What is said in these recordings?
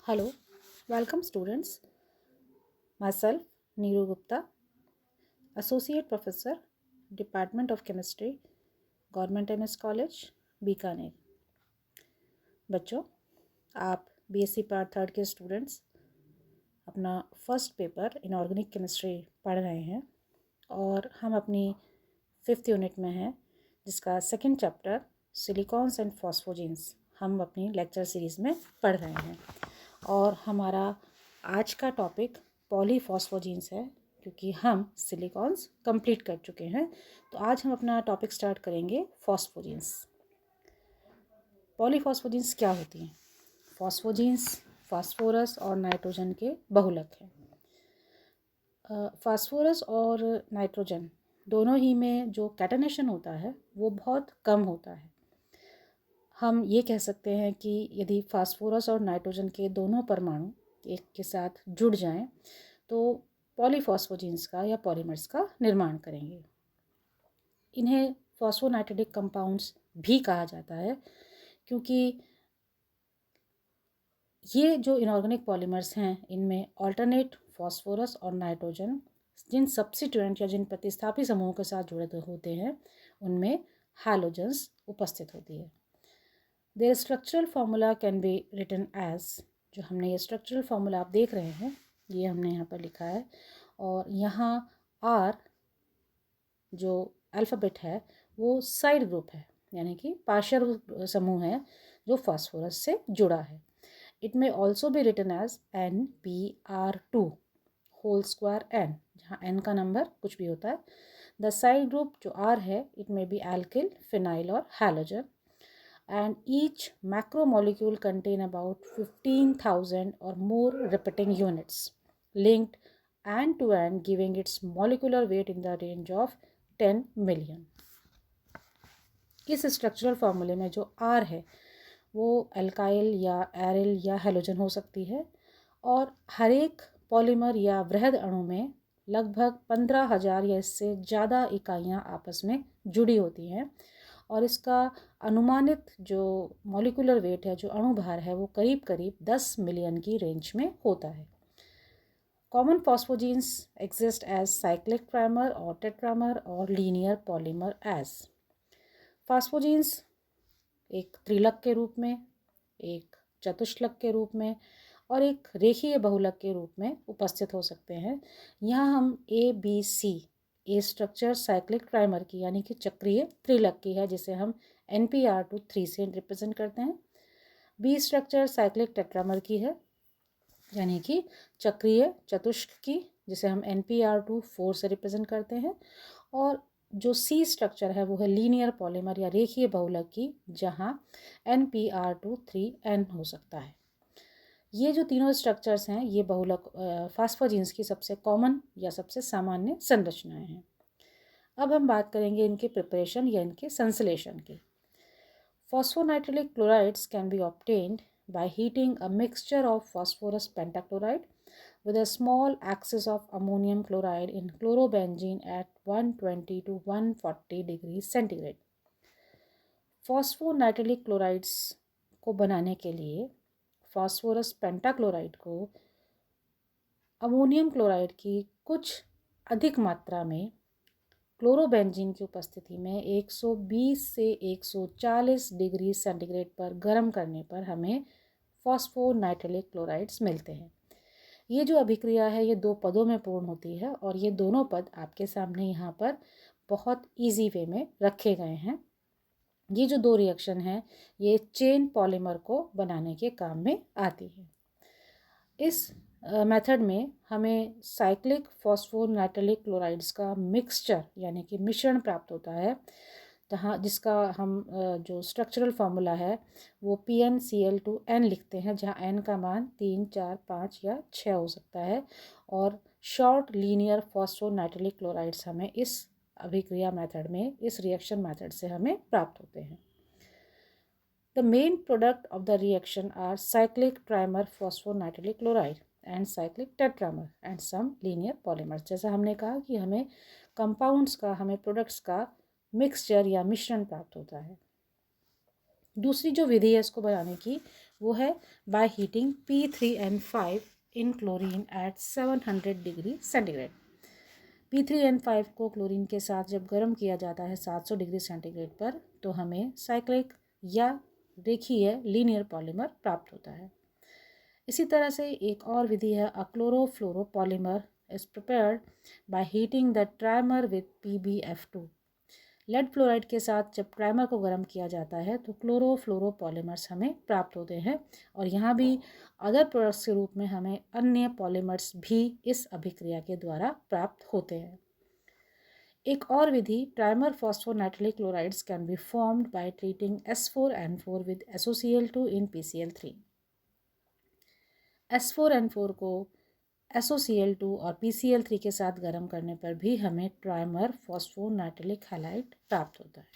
Hello, welcome students. Myself, Neeru Gupta, Associate Professor, Department of Chemistry, Government MS College, Bikaner. बच्चों, आप BSc part third के students अपना first paper inorganic chemistry पढ़ रहे हैं और हम अपनी फिफ्थ यूनिट में हैं जिसका सेकंड चैप्टर सिलिकॉन्स एंड फॉस्फोजीन्स हम अपनी लेक्चर सीरीज़ में पढ़ रहे हैं। और हमारा आज का टॉपिक पॉलीफॉस्फोजीन्स है क्योंकि हम सिलिकॉन्स कंप्लीट कर चुके हैं। तो आज हम अपना टॉपिक स्टार्ट करेंगे फॉस्फोजीन्स। पॉलीफॉस्फोजीन्स क्या होती हैं? फॉस्फोजीन्स फास्फोरस और नाइट्रोजन के बहुलक हैं। फास्फोरस और नाइट्रोजन दोनों ही में जो कैटनेशन होता है वो बहुत कम होता है। हम ये कह सकते हैं कि यदि फास्फोरस और नाइट्रोजन के दोनों परमाणु एक के साथ जुड़ जाएं तो पॉलीफॉस्फोजीन्स का या पॉलीमर्स का निर्माण करेंगे। इन्हें फॉस्फोनाइट्रिक कंपाउंड्स भी कहा जाता है क्योंकि ये जो इनऑर्गेनिक पॉलीमर्स हैं इनमें ऑल्टरनेट फॉस्फोरस और नाइट्रोजन जिन सब्स्टिट्यूएंट या जिन प्रतिस्थापी समूहों के साथ जुड़े होते हैं उनमें हैलोजन्स उपस्थित होती है। Their structural formula can be written as, जो हमने ये स्ट्रक्चरल फार्मूला आप देख रहे हैं ये हमने यहाँ पर लिखा है और यहाँ आर जो अल्फ़ाबेट है वो साइड ग्रुप है यानी कि पार्शियल समूह है जो फास्फोरस से जुड़ा है। It may also be written as NPR2 whole square n, जहाँ n का नंबर कुछ भी होता है। द साइड ग्रुप जो R है it may be alkyl, phenyl और halogen and each macromolecule contain about 15,000 or more repeating units linked end to end, giving its molecular weight in the range of 10 million. इस structural फार्मूले में जो R है वो alkyl या aryl या halogen हो सकती है और हर एक पॉलीमर या वृहद अणु में लगभग 15,000 या इससे ज़्यादा इकाइयाँ आपस में जुड़ी होती हैं और इसका अनुमानित जो मॉलिक्यूलर वेट है, जो अणु भार है, वो करीब करीब 10 मिलियन की रेंज में होता है। Common phosphazenes exist as cyclic trimer और टेट्रामर और लीनियर पॉलीमर एज। फॉस्फोजीन्स एक त्रिलक के रूप में, एक चतुष्लक के रूप में और एक रेखीय बहुलक के रूप में उपस्थित हो सकते हैं। यहाँ हम ABC ए स्ट्रक्चर साइक्लिक ट्राइमर की यानी कि चक्रीय त्रिलक की है जिसे हम NPR2 3 से रिप्रेजेंट करते हैं। बी स्ट्रक्चर साइक्लिक टेट्रामर की है यानी कि चक्रीय चतुष्क की जिसे हम NPR2 4 से रिप्रेजेंट करते हैं। और जो सी स्ट्रक्चर है वो है लीनियर पॉलीमर या रेखीय बहुलक की जहाँ NPR2 3N हो सकता है। ये जो तीनों स्ट्रक्चर्स हैं ये बहुलक फास्फोजीन्स की सबसे कॉमन या सबसे सामान्य संरचनाएं हैं। अब हम बात करेंगे इनके प्रिपरेशन या इनके संश्लेषण की। Phosphonitric chlorides can be obtained by heating a mixture of phosphorus pentachloride with a small excess of ammonium chloride in chlorobenzene at 120 to 140 degrees centigrade. फॉस्फोनाइट्रिक chlorides को बनाने के लिए फॉस्फोरस पेंटाक्लोराइड को अमोनियम क्लोराइड की कुछ अधिक मात्रा में क्लोरोबेंजीन की उपस्थिति में 120 से 140 डिग्री सेंटीग्रेड पर गर्म करने पर हमें फॉस्फोनाइट्रिक क्लोराइड्स मिलते हैं। ये जो अभिक्रिया है ये दो पदों में पूर्ण होती है और ये दोनों पद आपके सामने यहाँ पर बहुत इजी वे में रखे गए हैं। ये जो दो रिएक्शन हैं ये चेन पॉलीमर को बनाने के काम में आती है। इस मेथड में हमें साइक्लिक फॉस्फोनाइट्रिक क्लोराइड्स का मिक्सचर यानी कि मिश्रण प्राप्त होता है जहाँ जिसका हम जो स्ट्रक्चरल फार्मूला है वो PnCl2n लिखते हैं जहाँ n का मान 3, 4, 5 या 6 हो सकता है और शॉर्ट लीनियर फॉस्फोनाइट्रिक क्लोराइड्स हमें इस अभिक्रिया मेथड में इस रिएक्शन मेथड से हमें प्राप्त होते हैं। The main product of the reaction are cyclic trimer phosphonitrile chloride and cyclic tetramer and some linear polymers। जैसा हमने कहा कि हमें कंपाउंड्स का हमें प्रोडक्ट्स का मिक्सचर या मिश्रण प्राप्त होता है। दूसरी जो विधि है इसको बनाने की वो है by heating P3N5 in chlorine at 700 degree centigrade. P3N5 को क्लोरीन के साथ जब गर्म किया जाता है 700 डिग्री सेंटीग्रेड पर, तो हमें साइक्लिक या रेखीय लीनियर पॉलीमर प्राप्त होता है। इसी तरह से एक और विधि है chlorofluoropolymer is prepared by heating the trimer with PbF2। Lead fluoride के साथ जब ट्राइमर को गर्म किया जाता है तो क्लोरोफ्लोरोपॉलीमर्स हमें प्राप्त होते हैं, और यहाँ भी अदर प्रोडक्ट्स के रूप में हमें अन्य पॉलीमर्स भी इस अभिक्रिया के द्वारा प्राप्त होते हैं। एक और विधि trimer phosphonitrilic chlorides can be formed by treating S4N4 with SOCl2 in PCl3। S4N4 को SOCl2 और PCl3 के साथ गर्म करने पर भी हमें ट्राइमर फॉस्फोनाइट्रिलिक हैलाइड प्राप्त होता है।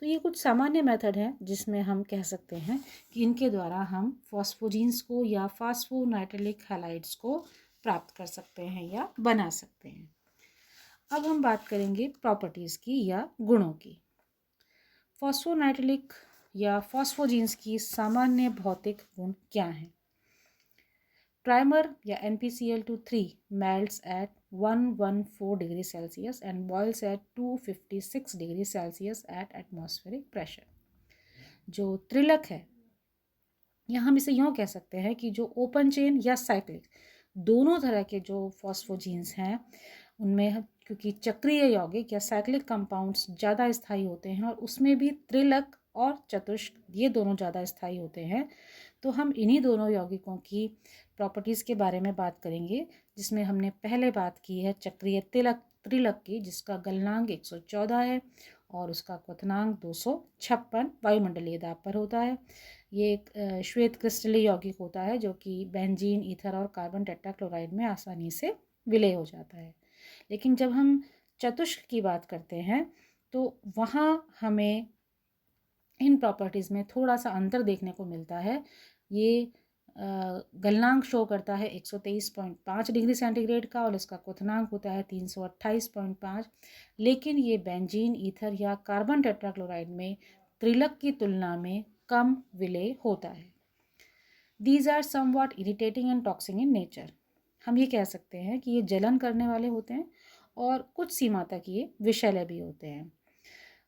तो ये कुछ सामान्य मेथड हैं जिसमें हम कह सकते हैं कि इनके द्वारा हम फॉस्फोजीन्स को या फॉस्फोनाइट्रिलिक हैलाइड्स को प्राप्त कर सकते हैं या बना सकते हैं। अब हम बात करेंगे प्रॉपर्टीज़ की या गुणों की। फॉस्फोनाइट्रिलिक या फॉस्फोजीन्स की सामान्य भौतिक गुण क्या हैं? ट्राइमर या NPCl2 melts at 114 degree Celsius and boils at 256 degree Celsius at atmospheric pressure. जो त्रिलक है, या हम इसे यूँ कह सकते हैं कि जो ओपन चेन या साइक्लिक दोनों तरह के जो फॉस्फोजीन्स हैं उनमें, क्योंकि चक्रीय यौगिक या साइक्लिक कंपाउंड्स ज़्यादा स्थायी होते हैं और उसमें भी त्रिलक और चतुष्क ये दोनों ज़्यादा स्थायी होते हैं, तो हम इन्हीं दोनों यौगिकों की प्रॉपर्टीज़ के बारे में बात करेंगे, जिसमें हमने पहले बात की है चक्रीय त्रिलक की, जिसका गलनांक 114 है और उसका क्वथनांक 256 वायुमंडलीय दाब पर होता है। ये एक श्वेत क्रिस्टलीय यौगिक होता है जो कि बेंजीन, ईथर और कार्बन टेट्राक्लोराइड में आसानी से विलय हो जाता है। लेकिन जब हम चतुष्क की बात करते हैं तो वहाँ हमें इन प्रॉपर्टीज़ में थोड़ा सा अंतर देखने को मिलता है। ये गलनांक शो करता है 123.5 डिग्री सेंटीग्रेड का और इसका क्वथनांक होता है 328.5, लेकिन ये बेंजीन, ईथर या कार्बन टेट्राक्लोराइड में त्रिलक की तुलना में कम विलय होता है। These are somewhat irritating and toxic in nature। हम ये कह सकते हैं कि ये जलन करने वाले होते हैं और कुछ सीमा तक ये विषैले भी होते हैं,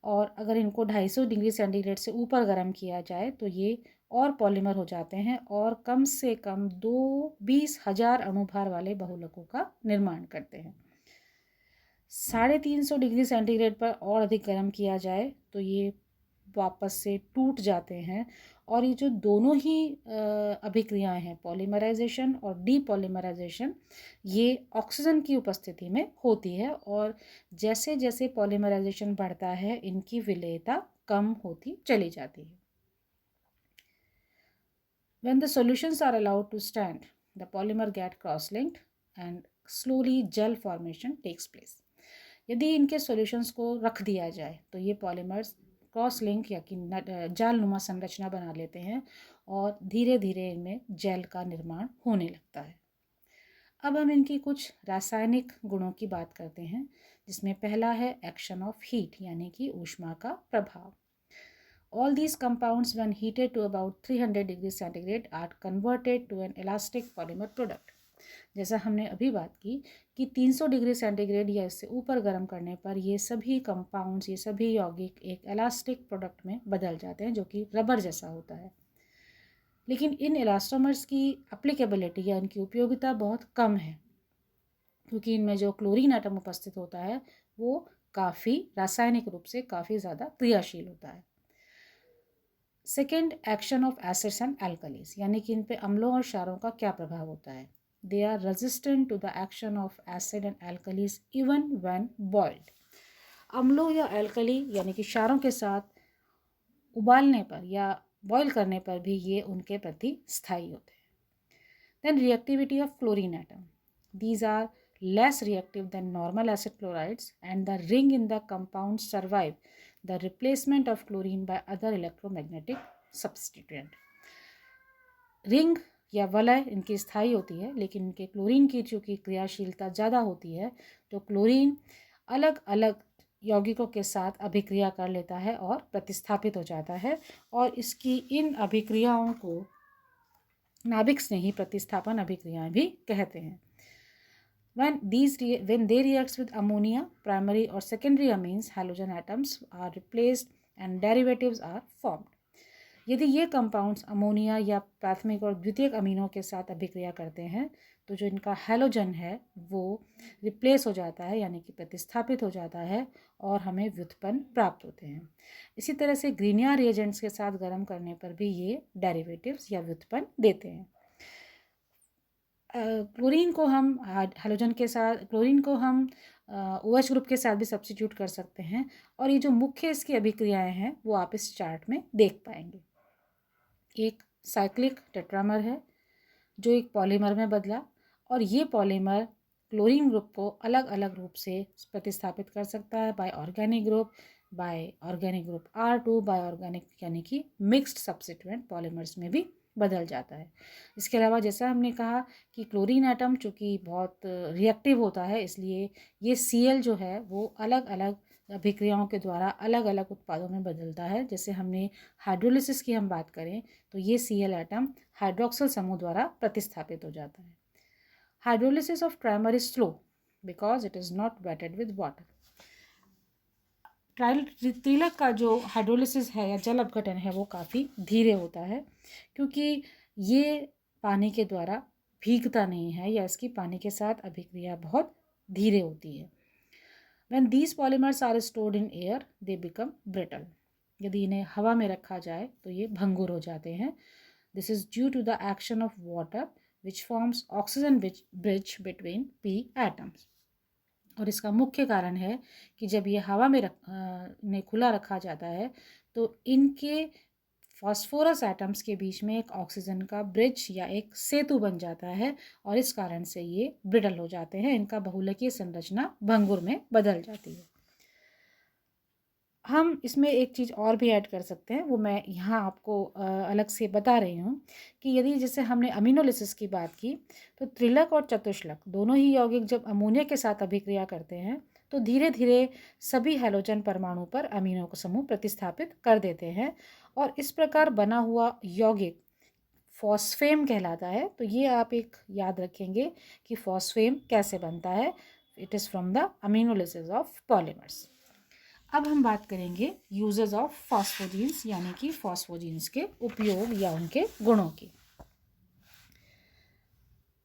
और अगर इनको 250 डिग्री सेंटीग्रेड से ऊपर गर्म किया जाए तो ये और पॉलीमर हो जाते हैं और कम से कम 20,000 अणुभार वाले बहुलकों का निर्माण करते हैं। 350 डिग्री सेंटीग्रेड पर और अधिक गर्म किया जाए तो ये वापस से टूट जाते हैं, और ये जो दोनों ही अभिक्रियाएं हैं, पॉलीमराइजेशन और डीपॉलीमराइजेशन, ये ऑक्सीजन की उपस्थिति में होती है, और जैसे जैसे पॉलीमराइजेशन बढ़ता है इनकी विलेयता कम होती चली जाती है। When the solutions are allowed to stand, the polymer get cross-linked and slowly gel formation takes place। यदि इनके सॉल्यूशंस को रख दिया जाए तो ये पॉलीमर्स क्रॉस लिंक या कि जालनुमा संरचना बना लेते हैं और धीरे धीरे इनमें जेल का निर्माण होने लगता है। अब हम इनकी कुछ रासायनिक गुणों की बात करते हैं, जिसमें पहला है एक्शन ऑफ हीट, यानी कि ऊष्मा का प्रभाव। All these compounds when heated to about 300 degree centigrade are converted to an elastic polymer product। जैसा हमने अभी बात की कि 300 डिग्री सेंटीग्रेड या इससे ऊपर गर्म करने पर ये सभी कंपाउंड्स, ये सभी यौगिक एक इलास्टिक प्रोडक्ट में बदल जाते हैं जो कि रबर जैसा होता है। लेकिन इन इलास्टोमर्स की एप्लीकेबिलिटी या इनकी उपयोगिता बहुत कम है, क्योंकि इनमें जो क्लोरीन एटम उपस्थित होता है वो काफ़ी रासायनिक रूप से काफ़ी ज़्यादा क्रियाशील होता है। Second, action of acids and alkalis, यानी कि इन पे अम्लों और क्षारों का क्या प्रभाव होता है। They are resistant to the action of acid and alkalis even when boiled. अम्लों या एल्कली यानी कि क्षारों के साथ उबालने पर या बॉयल करने पर भी ये उनके प्रति स्थायी होते हैं। Then reactivity of chlorine atom, these are less reactive than normal acid chlorides, and the ring in the compound survive the replacement of chlorine by other electromagnetic substituent। Ring या वलय इनकी स्थायी होती है, लेकिन इनके क्लोरीन की चूँकि क्रियाशीलता ज़्यादा होती है तो क्लोरीन अलग अलग यौगिकों के साथ अभिक्रिया कर लेता है और प्रतिस्थापित हो जाता है, और इसकी इन अभिक्रियाओं को नाभिक स्नेही प्रतिस्थापन अभिक्रियाएं भी कहते हैं। When they reacts with ammonia, primary or secondary amines, halogen atoms are replaced and derivatives are formed. यदि ये कंपाउंड्स अमोनिया या प्राथमिक और द्वितीयक अमीनों के साथ अभिक्रिया करते हैं तो जो इनका हैलोजन है वो रिप्लेस हो जाता है, यानी कि प्रतिस्थापित हो जाता है, और हमें व्युत्पन्न प्राप्त होते हैं। इसी तरह से ग्रीनियर रिएजेंट्स के साथ गर्म करने पर भी ये डेरिवेटिव्स या व्युत्पन्न देते हैं। क्लोरीन को हम हैलोजन के साथ, क्लोरीन को हम OH ग्रुप के साथ भी सब्स्टिट्यूट कर सकते हैं, और ये जो मुख्य इसकी अभिक्रियाएं हैं वो आप इस चार्ट में देख पाएंगे। एक साइक्लिक टेट्रामर है जो एक पॉलीमर में बदला, और ये पॉलीमर क्लोरीन ग्रुप को अलग अलग रूप से प्रतिस्थापित कर सकता है by organic group R2, by organic यानी कि मिक्स्ड सब्स्टिट्यूएंट पॉलीमर्स में भी बदल जाता है। इसके अलावा जैसा हमने कहा कि क्लोरीन एटम चूँकि बहुत रिएक्टिव होता है, इसलिए ये Cl जो है वो अलग अलग अभिक्रियाओं के द्वारा अलग अलग उत्पादों में बदलता है। जैसे हमने हाइड्रोलिसिस की हम बात करें तो ये Cl एटम हाइड्रोक्सिल समूह द्वारा प्रतिस्थापित हो जाता है। Hydrolysis of trimer is slow because it is not wetted with water. त्रिलक का जो हाइड्रोलिसिस है या जल अपघटन है वो काफ़ी धीरे होता है, क्योंकि ये पानी के द्वारा भीगता नहीं है, या इसकी पानी के साथ अभिक्रिया बहुत धीरे होती है। When these polymers are stored in air, they become brittle. यदि इन्हें हवा में रखा जाए तो ये भंगुर हो जाते हैं। This is due to the action of water which forms oxygen bridge between p atoms. और इसका मुख्य कारण है कि जब ये हवा में इन्हें खुला रखा जाता है तो इनके फॉस्फोरस एटम्स के बीच में एक ऑक्सीजन का ब्रिज या एक सेतु बन जाता है, और इस कारण से ये ब्रिडल हो जाते हैं, इनका बहुलकीय संरचना भंगुर में बदल जाती है। हम इसमें एक चीज़ और भी ऐड कर सकते हैं, वो मैं यहाँ आपको अलग से बता रही हूँ कि यदि जैसे हमने अमीनोलिसिस की बात की तो त्रिलक और चतुष्लक दोनों ही यौगिक जब अमोनिया के साथ अभिक्रिया करते हैं तो धीरे धीरे सभी हैलोजन परमाणु पर अमीनो का समूह प्रतिस्थापित कर देते हैं, और इस प्रकार बना हुआ यौगिक फॉस्फेम कहलाता है। तो ये आप एक याद रखेंगे कि फॉस्फेम कैसे बनता है। It is from the aminolysis of polymers. अब हम बात करेंगे यूजेस ऑफ फॉस्फोजीन्स, यानी कि फॉस्फोजीन्स के उपयोग या उनके गुणों की।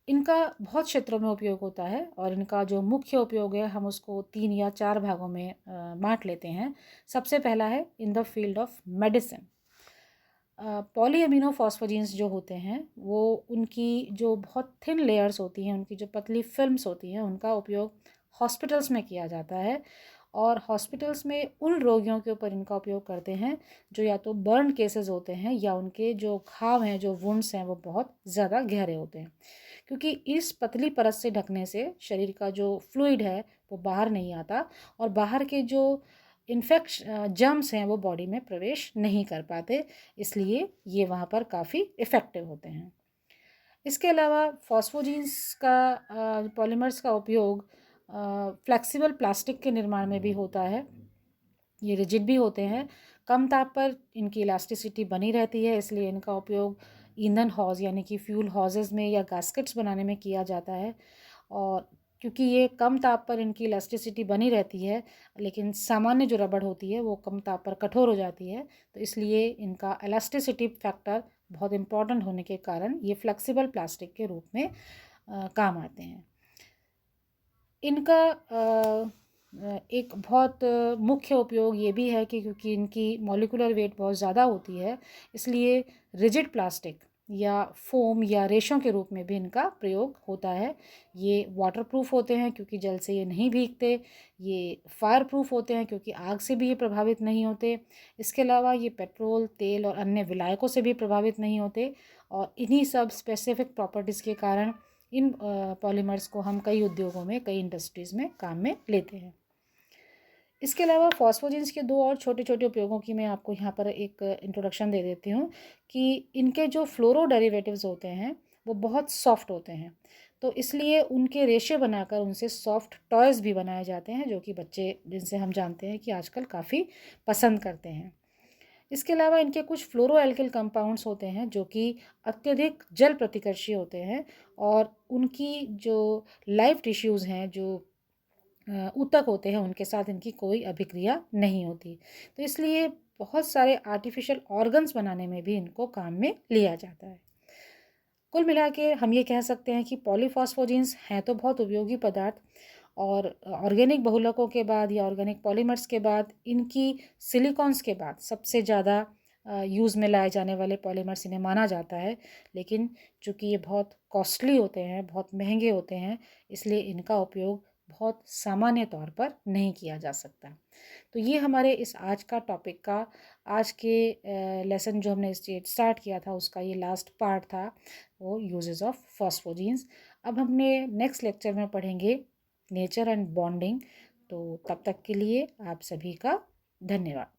इनका बहुत क्षेत्रों में उपयोग होता है, और इनका जो मुख्य उपयोग है हम उसको 3 या 4 भागों में बांट लेते हैं। सबसे पहला है in the field of medicine. Polyamino phosphazenes जो होते हैं वो उनकी जो बहुत थिन लेयर्स होती हैं, उनकी जो पतली फिल्म्स होती हैं, उनका उपयोग हॉस्पिटल्स में किया जाता है, और हॉस्पिटल्स में उन रोगियों के ऊपर इनका उपयोग करते हैं जो या तो बर्न केसेस होते हैं या उनके जो घाव हैं, जो वुंड्स हैं, वो बहुत ज़्यादा गहरे होते हैं, क्योंकि इस पतली परत से ढकने से शरीर का जो फ्लूइड है वो बाहर नहीं आता, और बाहर के जो जर्म्स हैं वो बॉडी में प्रवेश नहीं कर पाते, इसलिए ये वहाँ पर काफ़ी इफ़ेक्टिव होते हैं। इसके अलावा फॉस्फोजीन्स का पॉलीमर्स का उपयोग फ्लेक्सिबल प्लास्टिक के निर्माण में भी होता है। ये रिजिड भी होते हैं, कम ताप पर इनकी इलास्टिसिटी बनी रहती है, इसलिए इनका उपयोग ईंधन हौज यानी कि फ्यूल हौजेस में या गास्केट्स बनाने में किया जाता है। और क्योंकि ये कम ताप पर इनकी इलास्टिसिटी बनी रहती है, लेकिन सामान्य जो रबड़ होती है वो कम ताप पर कठोर हो जाती है, तो इसलिए इनका इलास्टिसिटी फैक्टर बहुत इम्पॉर्टेंट होने के कारण ये फ्लेक्सिबल प्लास्टिक के रूप में काम आते हैं। इनका एक बहुत मुख्य उपयोग ये भी है कि क्योंकि इनकी मॉलिक्यूलर वेट बहुत ज़्यादा होती है, इसलिए रिजिड प्लास्टिक या फोम या रेशों के रूप में भी इनका प्रयोग होता है। ये वाटरप्रूफ होते हैं क्योंकि जल से ये नहीं भीगते, ये फायर प्रूफ होते हैं क्योंकि आग से भी ये प्रभावित नहीं होते। इसके अलावा ये पेट्रोल, तेल और अन्य विलायकों से भी प्रभावित नहीं होते, और इन्हीं सब स्पेसिफिक प्रॉपर्टीज़ के कारण इन पॉलीमर्स को हम कई उद्योगों में, कई इंडस्ट्रीज़ में काम में लेते हैं। इसके अलावा फॉस्फोजिन्स के 2 और छोटे छोटे उपयोगों की मैं आपको यहाँ पर एक इंट्रोडक्शन दे देती हूँ कि इनके जो फ्लोरो डेरिवेटिव्स होते हैं वो बहुत सॉफ्ट होते हैं, तो इसलिए उनके रेशे बनाकर उनसे सॉफ्ट टॉयज़ भी बनाए जाते हैं, जो कि बच्चे, जिनसे हम जानते हैं कि आजकल काफ़ी पसंद करते हैं। इसके अलावा इनके कुछ फ्लोरोएल्किल कंपाउंड्स होते हैं जो कि अत्यधिक जल प्रतिकर्षी होते हैं और उनकी जो लाइव टिश्यूज़ हैं, जो ऊतक होते हैं, उनके साथ इनकी कोई अभिक्रिया नहीं होती। तो इसलिए बहुत सारे आर्टिफिशियल ऑर्गन्स बनाने में भी इनको काम में लिया जाता है। कुल मिला के हम ये कह सकते हैं कि पॉलीफॉस्फोजीन्स हैं तो बहुत उपयोगी पदार्थ, और ऑर्गेनिक बहुलकों के बाद या ऑर्गेनिक पॉलीमर्स के बाद इनकी सिलिकॉन्स के बाद सबसे ज़्यादा यूज़ में लाए जाने वाले पॉलीमर्स इन्हें माना जाता है। लेकिन चूँकि ये बहुत कॉस्टली होते हैं, बहुत महंगे होते हैं, इसलिए इनका उपयोग बहुत सामान्य तौर पर नहीं किया जा सकता। तो ये हमारे इस आज का टॉपिक का, आज के लेसन जो हमने स्टार्ट किया था उसका ये लास्ट पार्ट था, वो यूजेस ऑफ फॉस्फोजीन्स। अब हमने नेक्स्ट लेक्चर में पढ़ेंगे नेचर एंड बॉन्डिंग। तो तब तक के लिए आप सभी का धन्यवाद।